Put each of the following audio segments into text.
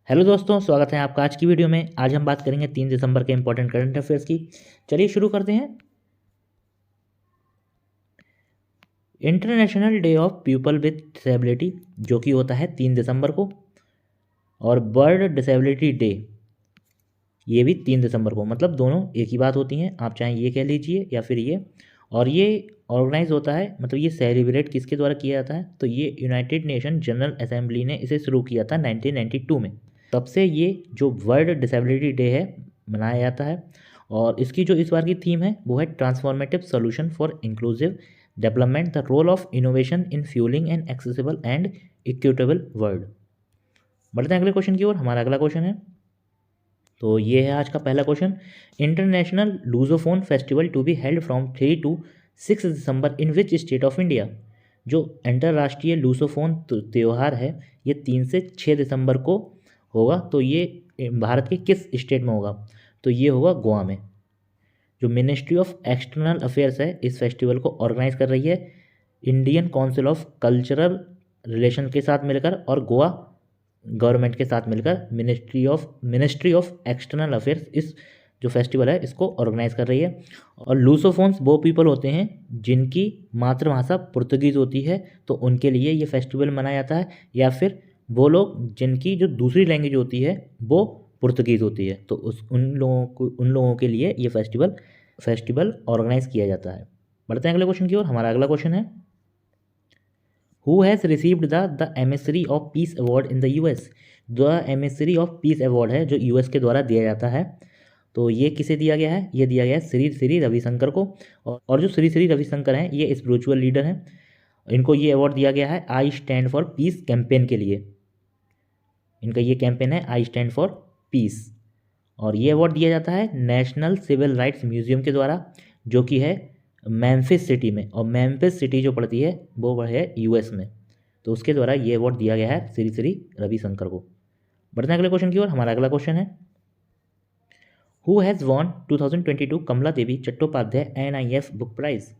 Hello दोस्तों, स्वागत है आपका आज की वीडियो में। आज हम बात करेंगे 3 दिसंबर के इंपॉर्टेंट करंट अफेयर्स की। चलिए शुरू करते हैं। International day of people with disability जो कि होता है 3 दिसंबर को, और वर्ल्ड डिसेबिलिटी डे ये भी 3 दिसंबर को, मतलब दोनों एक ही बात होती हैं। आप चाहे ये कह लीजिए या फिर ये। और ये ऑर्गेनाइज होता है, मतलब ये सेलिब्रेट किसके द्वारा किया जाता है, तो ये यूनाइटेड नेशन जनरल असेंबली ने इसे शुरू किया था 1992 में। तब से ये जो वर्ल्ड डिसेबिलिटी डे है मनाया जाता है। और इसकी जो इस बार की थीम है वो है transformative solution for inclusive development, the role of innovation in fueling and accessible and equitable world. बढ़ते हैं अगले क्वेश्चन की ओर। हमारा अगला क्वेश्चन है, तो ये है आज का पहला question. International lusophone festival to be held from 3 to 6 December in which state of India. जो अंतर्राष्ट्रीय लूसोफोन त्यौहार है ये 3 से 6 दिसंबर को होगा, तो ये भारत के किस स्टेट में होगा, तो ये होगा गोवा में। जो मिनिस्ट्री ऑफ एक्सटर्नल अफेयर्स है इस फेस्टिवल को ऑर्गेनाइज कर रही है Indian council of cultural relation के साथ मिलकर, और गोवा गवर्नमेंट के साथ मिलकर मिनिस्ट्री ऑफ एक्सटर्नल अफेयर्स इस जो फेस्टिवल है इसको ऑर्गेनाइज कर रही है। और लूसोफोन्स वो पीपल होते हैं जिनकी मातृभाषा पुर्तगीज़ होती है, तो उनके लिए ये फेस्टिवल मनाया जाता है। या फिर वो लोग जिनकी जो दूसरी लैंग्वेज होती है वो पुर्तगीज़ होती है, तो उन लोगों के लिए ये फेस्टिवल ऑर्गेनाइज किया जाता है। बढ़ते हैं अगले क्वेश्चन की ओर। हमारा अगला क्वेश्चन है, who has received the emissary of peace award in the US. The emissary of peace award है जो यूएस के द्वारा दिया जाता है, तो ये किसे दिया गया है, ये दिया गया है श्री श्री रविशंकर को। और जो श्री श्री रविशंकर हैं ये स्पिरिचुअल लीडर हैं, इनको ये अवार्ड दिया गया है I stand for piece campaign के लिए। इनका ये कैंपेन है आई स्टैंड फॉर पीस, और ये अवार्ड दिया जाता है नेशनल सिविल राइट्स म्यूजियम के द्वारा जो कि है मेम्फिस सिटी में। और मेम्फिस सिटी जो पड़ती है वो है यूएस में, तो उसके द्वारा ये अवार्ड दिया गया है श्री श्री रविशंकर को। बढ़ते हैं अगले क्वेश्चन की ओर। हमारा अगला क्वेश्चन है, who has won 2022 Kamala Devi Chattopadhyay NIF book prize.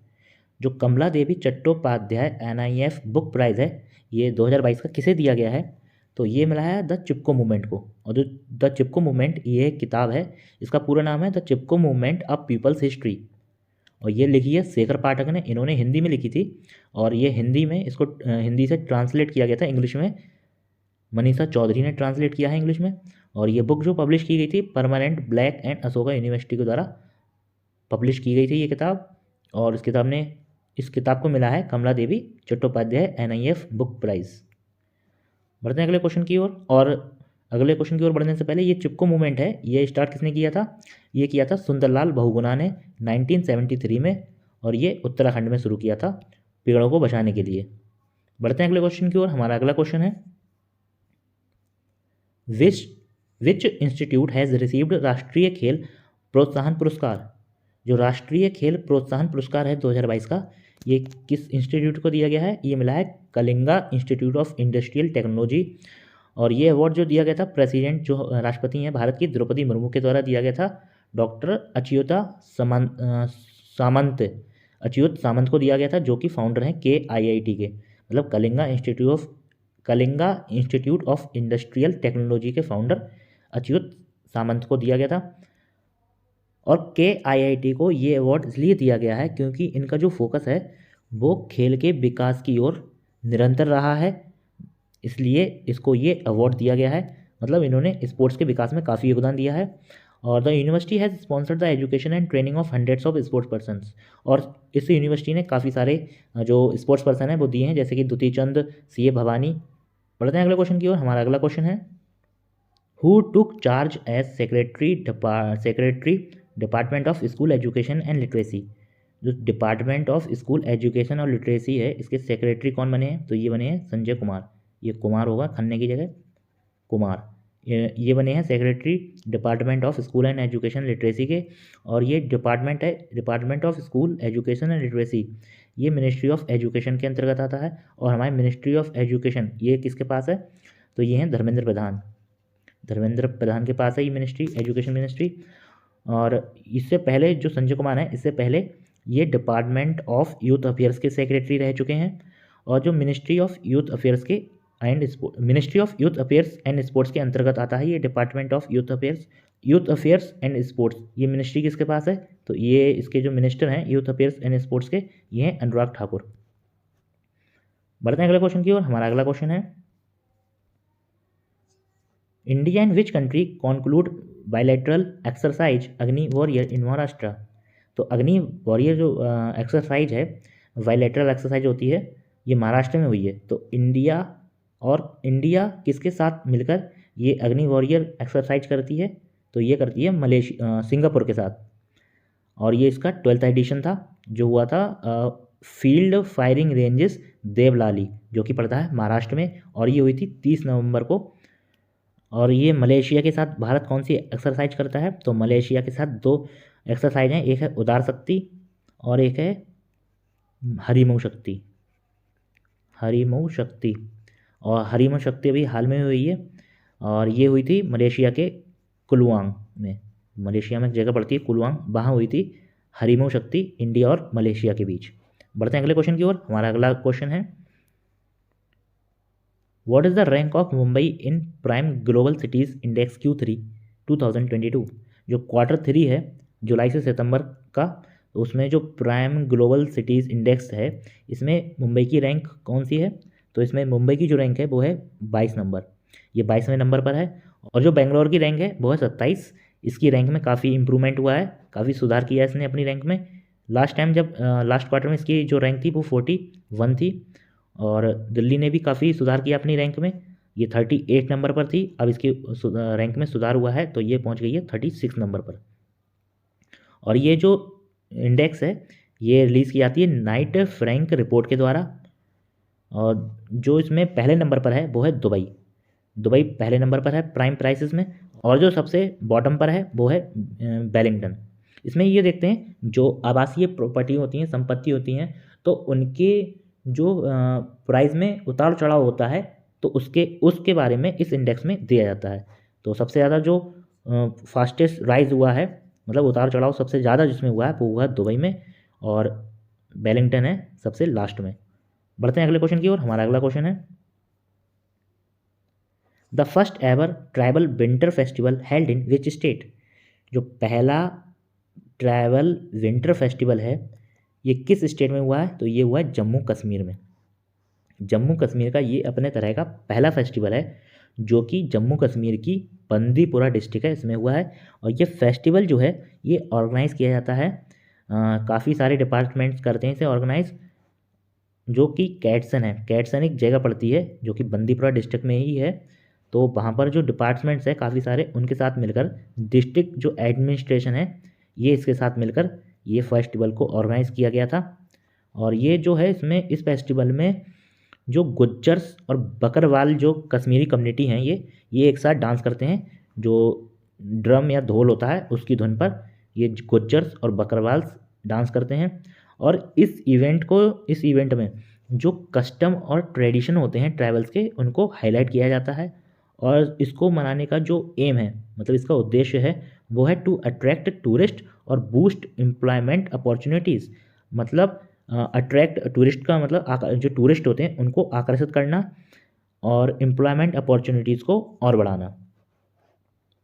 जो Kamala Devi Chattopadhyay NIF book prize है ये 2022 का किसे दिया गया है, तो ये मिला है द चिपको मूवमेंट को। और जो द चिपको मूवमेंट ये किताब है इसका पूरा नाम है the Chipko movement of people's history, और ये लिखी है शेखर पाठक ने। इन्होंने हिंदी में लिखी थी, और ये हिंदी में इसको हिंदी से ट्रांसलेट किया गया था इंग्लिश में, मनीषा चौधरी ने ट्रांसलेट किया है इंग्लिश में। और ये बुक जो पब्लिश की गई थी permanent black and Ashoka university के द्वारा पब्लिश की गई थी ये किताब। और इस किताब को मिला है कमला Devi Chattopadhyay NIF book price. बढ़ते हैं अगले क्वेश्चन की ओर। और अगले क्वेश्चन की ओर बढ़ने से पहले, ये चिपको मूवमेंट है ये स्टार्ट किसने किया था, ये किया था सुंदरलाल बहुगुणा ने 1973 में, और ये उत्तराखंड में शुरू किया था पेड़ों को बचाने के लिए। बढ़ते हैं अगले क्वेश्चन की ओर। हमारा अगला क्वेश्चन है, विच इंस्टीट्यूट हैज़ रिसीव्ड राष्ट्रीय खेल प्रोत्साहन पुरस्कार। जो राष्ट्रीय खेल प्रोत्साहन पुरस्कार है 2022 का, ये किस इंस्टीट्यूट को दिया गया है, ये मिला है Kalinga institute of industrial technology. और ये अवार्ड जो दिया गया था प्रेसिडेंट जो राष्ट्रपति हैं भारत की द्रौपदी मुर्मू के द्वारा दिया गया था डॉक्टर अच्युत सामंत को दिया गया था, जो कि फाउंडर हैं KIIT के, मतलब Kalinga institute of industrial technology के फाउंडर अच्युत सामंत को दिया गया था। और KIIT को ये अवार्ड इसलिए दिया गया है क्योंकि इनका जो फोकस है वो खेल के विकास की ओर निरंतर रहा है, इसलिए इसको ये अवार्ड दिया गया है। मतलब इन्होंने स्पोर्ट्स के विकास में काफ़ी योगदान दिया है। और the university has sponsored the education and training of hundreds of sports persons. और इस यूनिवर्सिटी ने काफ़ी सारे जो स्पोर्ट्स पर्सन हैं वो दिए हैं, जैसे कि दुती चंद, CA भवानी। बढ़ते हैं अगले क्वेश्चन की ओर। हमारा अगला क्वेश्चन है, who took charge as secretary department of school education and literacy. जो डिपार्टमेंट ऑफ स्कूल एजुकेशन और लिटरेसी है इसके सेक्रेटरी कौन बने हैं, तो ये बने हैं संजय कुमार। ये कुमार होगा खन्ने की जगह कुमार। ये बने हैं secretary department of school and education literacy के। और ये डिपार्टमेंट है department of school education and literacy, ये मिनिस्ट्री ऑफ एजुकेशन के अंतर्गत आता है। और हमारे मिनिस्ट्री ऑफ एजुकेशन ये किसके पास है, तो ये हैं धर्मेंद्र प्रधान के पास है ये मिनिस्ट्री, एजुकेशन मिनिस्ट्री। और इससे पहले जो संजय कुमार हैं इससे पहले ये डिपार्टमेंट ऑफ यूथ अफेयर्स के सेक्रेटरी रह चुके हैं, और जो मिनिस्ट्री ऑफ यूथ अफेयर्स के and sport, ministry of youth affairs and sports के अंतर्गत आता है ये department of youth affairs and sports. ये मिनिस्ट्री किसके पास है? तो ये इसके जो मिनिस्टर हैं यूथ अफेयर्स एंड स्पोर्ट्स के, ये हैं अनुराग ठाकुर। बढ़ते हैं अगले क्वेश्चन की ओर। हमारा अगला क्वेश्चन है, India and which country conclude bilateral exercise अग्नि वॉरियर इन महाराष्ट्र? तो अग्नि वॉरियर जो एक्सरसाइज है, बायलैटरल एक्सरसाइज होती है, ये महाराष्ट्र में हुई है। तो इंडिया किसके साथ मिलकर ये अग्नि वॉरियर एक्सरसाइज करती है? तो ये करती है सिंगापुर के साथ। और ये इसका 12th एडिशन था जो हुआ था फील्ड फायरिंग रेंजेस देवलाली, जो कि पड़ता है महाराष्ट्र में, और ये हुई थी 30 नवंबर को। और ये मलेशिया के साथ भारत कौन सी एक्सरसाइज करता है? तो मलेशिया के साथ 2 एक्सरसाइज हैं, एक है उदार शक्ति और एक है हरिमऊ शक्ति। और हरिमऊ शक्ति अभी हाल में हुई है, और ये हुई थी मलेशिया के कुलुआंग में। मलेशिया में एक जगह पड़ती है कुलुआंग, वहाँ हुई थी हरिमऊ शक्ति इंडिया और मलेशिया के बीच। बढ़ते हैं अगले क्वेश्चन की ओर। हमारा अगला क्वेश्चन है, what is the rank of Mumbai in prime global cities index Q3 2022? जो Q3 है जुलाई से सितंबर का, तो उसमें जो प्राइम ग्लोबल सिटीज़ इंडेक्स है, इसमें मुंबई की रैंक कौन सी है? तो इसमें मुंबई की जो रैंक है वो है 22 नंबर, ये 22वें नंबर पर है। और जो बेंगलोर की रैंक है वो है 27। इसकी रैंक में काफ़ी इंप्रूवमेंट हुआ है, काफ़ी सुधार किया है इसने अपनी रैंक में। लास्ट टाइम जब लास्ट क्वार्टर में इसकी जो रैंक थी वो 41 थी, और दिल्ली ने भी काफ़ी सुधार किया अपनी रैंक में, ये 38 नंबर पर थी, अब इसकी रैंक में सुधार हुआ है, तो ये पहुंच गई है 36 नंबर पर। और ये जो इंडेक्स है ये रिलीज़ की जाती है नाइट फ्रैंक रिपोर्ट के द्वारा, और जो इसमें पहले नंबर पर है वो है दुबई पहले नंबर पर है प्राइम प्राइसेस में, और जो सबसे बॉटम पर है वो है वेलिंगटन। इसमें ये देखते हैं जो आवासीय प्रॉपर्टी होती हैं, संपत्ति होती हैं, तो उनके जो प्राइस में उतार चढ़ाव होता है, तो उसके बारे में इस इंडेक्स में दिया जाता है। तो सबसे ज़्यादा जो फास्टेस्ट राइज हुआ है, मतलब उतार चढ़ाव सबसे ज़्यादा जिसमें हुआ है वो हुआ है दुबई में, और वेलिंगटन है सबसे लास्ट में। बढ़ते हैं अगले क्वेश्चन की ओर। हमारा अगला क्वेश्चन है, the first ever tribal winter festival held in which state? जो पहला ट्राइबल विंटर फेस्टिवल है ये किस स्टेट में हुआ है? तो ये हुआ है जम्मू कश्मीर में। जम्मू कश्मीर का ये अपने तरह का पहला फेस्टिवल है, जो कि जम्मू कश्मीर की बंदीपुरा डिस्ट्रिक्ट है, इसमें हुआ है। और ये फेस्टिवल जो है ये ऑर्गेनाइज़ किया जाता है, काफ़ी सारे डिपार्टमेंट्स करते हैं इसे ऑर्गेनाइज, जो कि कैटसन है। कैटसन एक जगह पड़ती है जो कि बंदीपुरा डिस्ट्रिक्ट में ही है, तो वहाँ पर जो डिपार्टमेंट्स है काफ़ी सारे, उनके साथ मिलकर डिस्ट्रिक्ट जो एडमिनिस्ट्रेशन है ये इसके साथ मिलकर ये फेस्टिवल को ऑर्गेनाइज़ किया गया था। और ये जो है इसमें इस फेस्टिवल में जो गुज्जर्स और बकरवाल जो कश्मीरी कम्युनिटी हैं ये एक साथ डांस करते हैं, जो ड्रम या ढोल होता है उसकी धुन पर ये गुज्जर्स और बकरवाल्स डांस करते हैं। और इस इवेंट में जो कस्टम और ट्रेडिशन होते हैं ट्राइबल्स के, उनको हाईलाइट किया जाता है। और इसको मनाने का जो एम है, मतलब इसका उद्देश्य है, वो है टू अट्रैक्ट टूरिस्ट और बूस्ट एम्प्लॉयमेंट अपॉर्चुनिटीज़। मतलब अट्रैक्ट टूरिस्ट का मतलब जो टूरिस्ट होते हैं उनको आकर्षित करना, और एम्प्लॉयमेंट अपॉर्चुनिटीज़ को और बढ़ाना।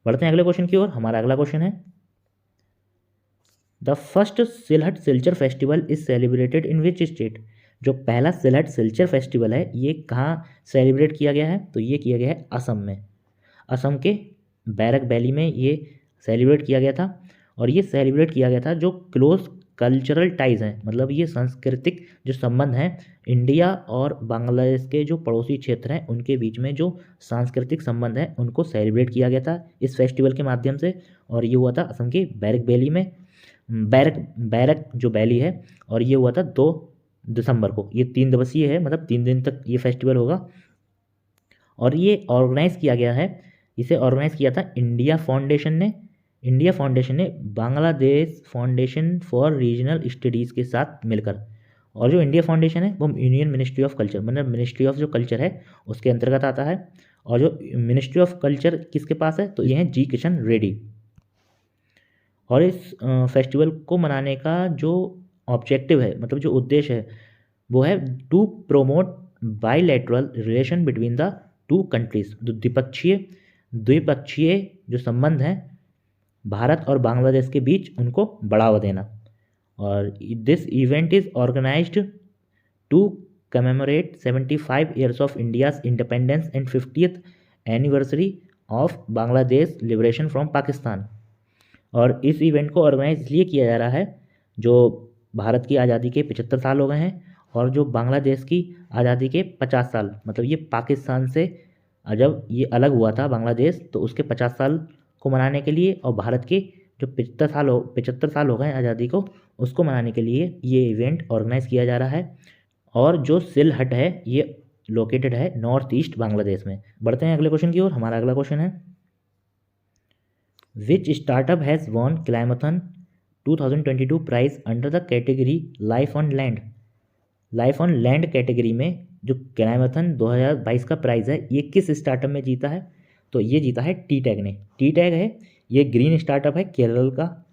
बढ़ते हैं अगले क्वेश्चन की ओर। हमारा अगला क्वेश्चन है, the first Sylhet Silchar festival is celebrated in which state? जो पहला सिलहट सिल्चर फेस्टिवल है ये कहाँ सेलिब्रेट किया गया है? तो ये किया गया है असम में। असम के बैरक वैली में ये सेलिब्रेट किया गया था। और ये सेलिब्रेट किया गया था जो क्लोज कल्चरल टाइज हैं, मतलब ये सांस्कृतिक जो संबंध हैं इंडिया और बांग्लादेश के जो पड़ोसी क्षेत्र हैं उनके बीच में जो सांस्कृतिक संबंध हैं उनको सेलिब्रेट किया गया था इस फेस्टिवल के माध्यम से। और ये हुआ था असम की बैरक वैली में, बैरक जो वैली है, और ये हुआ था 2 दिसंबर को। ये 3 दिवसीय है, मतलब 3 दिन तक ये फेस्टिवल होगा। और ये ऑर्गेनाइज़ किया गया है, इसे ऑर्गेनाइज़ किया था इंडिया फाउंडेशन ने Bangladesh foundation for regional studies के साथ मिलकर। और जो इंडिया फाउंडेशन है वो यूनियन मिनिस्ट्री ऑफ कल्चर, मतलब मिनिस्ट्री ऑफ जो कल्चर है उसके अंतर्गत आता है। और जो मिनिस्ट्री ऑफ कल्चर किसके पास है? तो ये हैं जी किशन रेड्डी। और इस फेस्टिवल को मनाने का जो ऑब्जेक्टिव है, मतलब जो उद्देश्य है, वो है to promote bilateral relation between the two countries, द्विपक्षीय जो संबंध हैं भारत और बांग्लादेश के बीच, उनको बढ़ावा देना। और this event is organised to commemorate 75 years of India's independence and 50th anniversary of Bangladesh liberation from Pakistan. और इस इवेंट को ऑर्गेनाइज इसलिए किया जा रहा है, जो भारत की आज़ादी के 75 साल हो गए हैं और जो बांग्लादेश की आज़ादी के 50 साल, मतलब ये पाकिस्तान से जब ये अलग हुआ था बांग्लादेश, तो उसके 50 साल को मनाने के लिए, और भारत के जो 75 साल हो गए आज़ादी को, उसको मनाने के लिए ये इवेंट ऑर्गेनाइज किया जा रहा है। और जो सिलहट है ये लोकेटेड है नॉर्थ ईस्ट बांग्लादेश में। बढ़ते हैं अगले क्वेश्चन की ओर। हमारा अगला क्वेश्चन है, which startup has won climathon 2022 prize under the category life on land. Life on land category में जो क्लाइमेथन 2022 का प्राइज़ है, ये किस स्टार्टअप में जीता है? तो ये जीता है टी टैग ने। टी टैग है, ये ग्रीन स्टार्टअप है केरल का,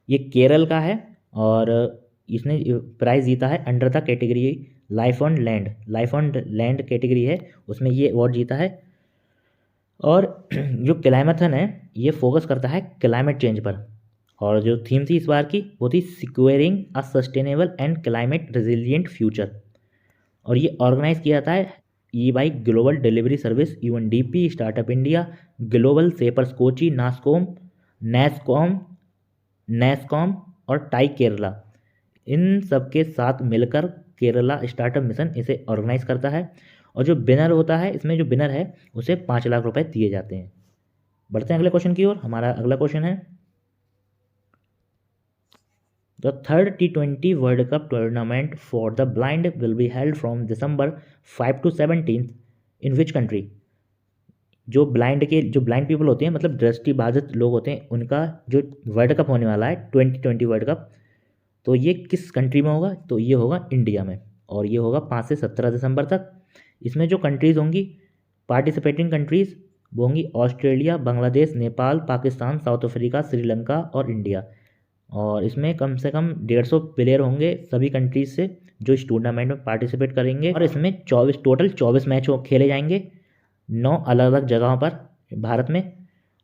ये केरल का है, और इसने प्राइज़ जीता है under the category life on land. Life on land category है, उसमें ये अवार्ड जीता है। और जो क्लाइमेथन है ये फोकस करता है क्लाइमेट चेंज पर, और जो थीम थी इस बार की वो थी securing a sustainable and climate resilient future. और ये ऑर्गेनाइज किया जाता है ये by global delivery service, UNDP, startup India, global shapers Kochi, Nasscom और टाई केरला, इन सब के साथ मिलकर केरला स्टार्टअप मिशन इसे ऑर्गेनाइज करता है। और जो विनर होता है, इसमें जो विनर है उसे 5 लाख रुपए दिए जाते हैं। बढ़ते हैं अगले क्वेश्चन की ओर। हमारा अगला क्वेश्चन है, the third T20 world cup tournament for the blind will be held from December 5 to 17 in which country. जो ब्लाइंड पीपल होते हैं, मतलब दृष्टिबाधित लोग होते हैं, उनका जो वर्ल्ड कप होने वाला है 2020 वर्ल्ड कप, तो ये किस कंट्री में होगा? तो ये होगा इंडिया में, और ये होगा 5 से 17 दिसंबर तक। इसमें जो कंट्रीज़ होंगी, पार्टिसिपेटिंग कंट्रीज़, वो होंगी Australia, Bangladesh, Nepal, Pakistan, south Africa, Sri Lanka और इंडिया। और इसमें कम से कम 150 प्लेयर होंगे सभी कंट्रीज से जो इस टूर्नामेंट में पार्टिसिपेट करेंगे। और इसमें 24 मैच खेले जाएंगे 9 अलग अलग जगहों पर भारत में।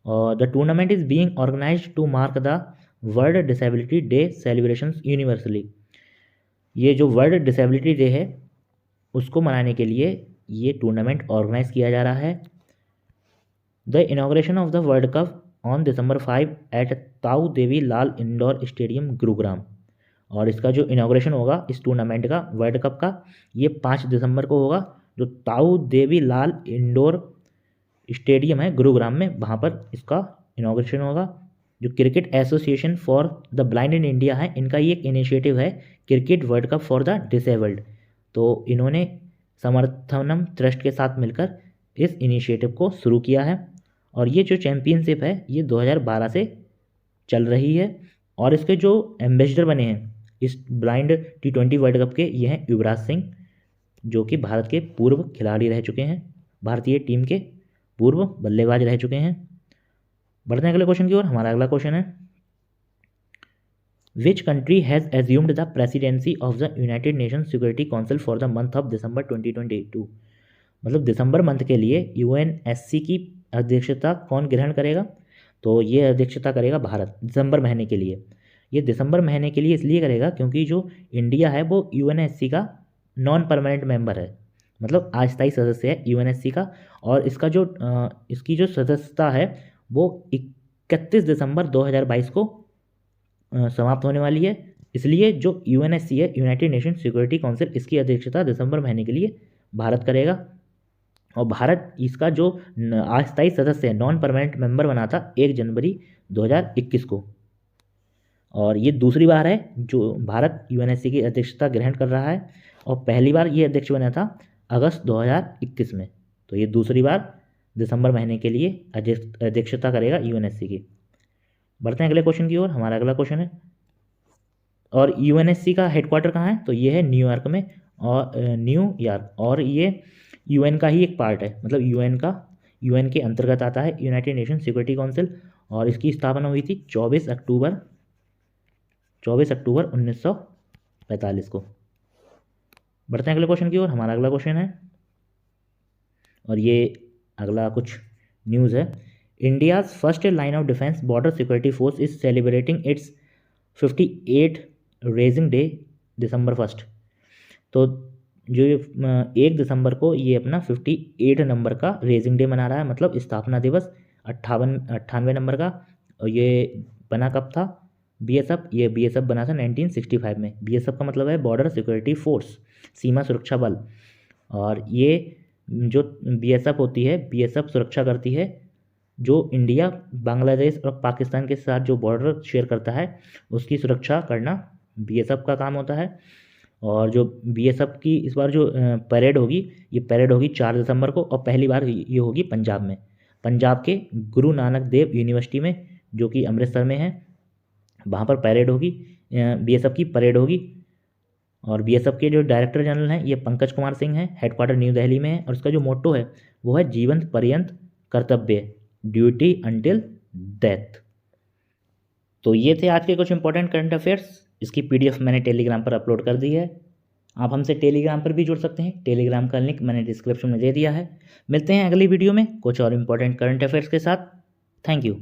और the tournament is being organised to mark the world disability day celebrations universally. ये जो वर्ल्ड डिसेबिलिटी डे है उसको मनाने के लिए ये टूर्नामेंट ऑर्गेनाइज किया जा रहा है। The inauguration of the world cup on December 5 at Tau Devi Lal indoor stadium Gurugram. और इसका जो इनॉग्रेशन होगा इस टूर्नामेंट का, वर्ल्ड कप का, ये 5 दिसंबर को होगा, जो ताऊ देवी लाल इंडोर स्टेडियम है गुरुग्राम में, वहाँ पर इसका इनॉग्रेशन होगा। जो cricket association for the blind in India है, इनका ये एक इनिशिएटिव है cricket world cup for the disabled. तो इन्होंने समर्थनम ट्रस्ट के साथ मिलकर इस इनिशिएटिव को शुरू किया है। और ये जो चैम्पियनशिप है ये 2012 से चल रही है। और इसके जो एम्बेसडर बने हैं इस ब्लाइंड T20 वर्ल्ड कप के, ये हैं युवराज सिंह, जो कि भारत के पूर्व खिलाड़ी रह चुके हैं, भारतीय टीम के पूर्व बल्लेबाज रह चुके हैं। बढ़ते हैं अगले क्वेश्चन की ओर। हमारा अगला क्वेश्चन है, which country has assumed the presidency of the United nation security council for the month of December 2022। मतलब दिसंबर मंथ के लिए UNSC की अध्यक्षता कौन ग्रहण करेगा? तो ये अध्यक्षता करेगा भारत दिसंबर महीने के लिए। ये दिसंबर महीने के लिए इसलिए करेगा क्योंकि जो इंडिया है वो UNSC का नॉन परमानेंट मेंबर है, मतलब अस्थायी सदस्य है UNSC का। और इसका जो इसकी जो सदस्यता है वो 31 दिसंबर 2022 को समाप्त होने वाली है। इसलिए जो UNSC है, यूनाइटेड नेशन सिक्योरिटी काउंसिल, इसकी अध्यक्षता दिसंबर महीने के लिए भारत करेगा। और भारत इसका जो अस्थायी सदस्य है, नॉन परमानेंट मेंबर बना था 1 जनवरी 2021 को। और ये दूसरी बार है जो भारत UNSC की अध्यक्षता ग्रहण कर रहा है, और पहली बार ये अध्यक्ष बना था अगस्त 2021 में। तो ये दूसरी बार दिसंबर महीने के लिए अध्यक्षता करेगा UNSC की। बढ़ते हैं अगले क्वेश्चन की ओर। हमारा अगला क्वेश्चन है, और UNSC का हेडक्वार्टर कहाँ है? तो ये है न्यूयॉर्क में, और न्यूयॉर्क, और ये UN का ही एक पार्ट है, मतलब UN के अंतर्गत आता है यूनाइटेड नेशन सिक्योरिटी काउंसिल। और इसकी स्थापना हुई थी 24 अक्टूबर 1945 को। बढ़ते हैं अगले क्वेश्चन की ओर। हमारा अगला क्वेश्चन है, और ये अगला कुछ न्यूज़ है। India's first line of defence border security force is celebrating it's 58 raising day December 1। तो जो ये 1 दिसंबर को ये अपना 58 नंबर का रेजिंग डे मना रहा है, मतलब स्थापना दिवस 98 नंबर का। और ये बना कब था? बीएसएफ, ये बीएसएफ बना था 1965 में। बीएसएफ का मतलब है बॉर्डर सिक्योरिटी फोर्स, सीमा सुरक्षा बल। और ये जो बीएसएफ होती है, बीएसएफ सुरक्षा करती है जो इंडिया बांग्लादेश और पाकिस्तान के साथ जो बॉर्डर शेयर करता है उसकी सुरक्षा करना बीएसएफ का काम होता है। और जो बीएसएफ की इस बार जो परेड होगी, ये परेड होगी 4 दिसंबर को, और पहली बार ये होगी पंजाब में, पंजाब के गुरु नानक देव यूनिवर्सिटी में, जो कि अमृतसर में है। वहाँ पर परेड होगी, बीएसएफ की परेड होगी। और बीएसएफ के जो डायरेक्टर जनरल हैं ये पंकज कुमार सिंह हैं, हेडक्वार्टर न्यू दिल्ली में है। और इसका जो मोटो है वो है जीवन पर्यंत कर्तव्य, ड्यूटी अंटिल डेथ। तो ये थे आज के कुछ इंपॉर्टेंट करंट अफेयर्स। इसकी पीडीएफ मैंने टेलीग्राम पर अपलोड कर दी है। आप हमसे टेलीग्राम पर भी जुड़ सकते हैं, टेलीग्राम का लिंक मैंने डिस्क्रिप्शन में दे दिया है। मिलते हैं अगली वीडियो में कुछ और इंपॉर्टेंट करंट अफेयर्स के साथ। Thank you.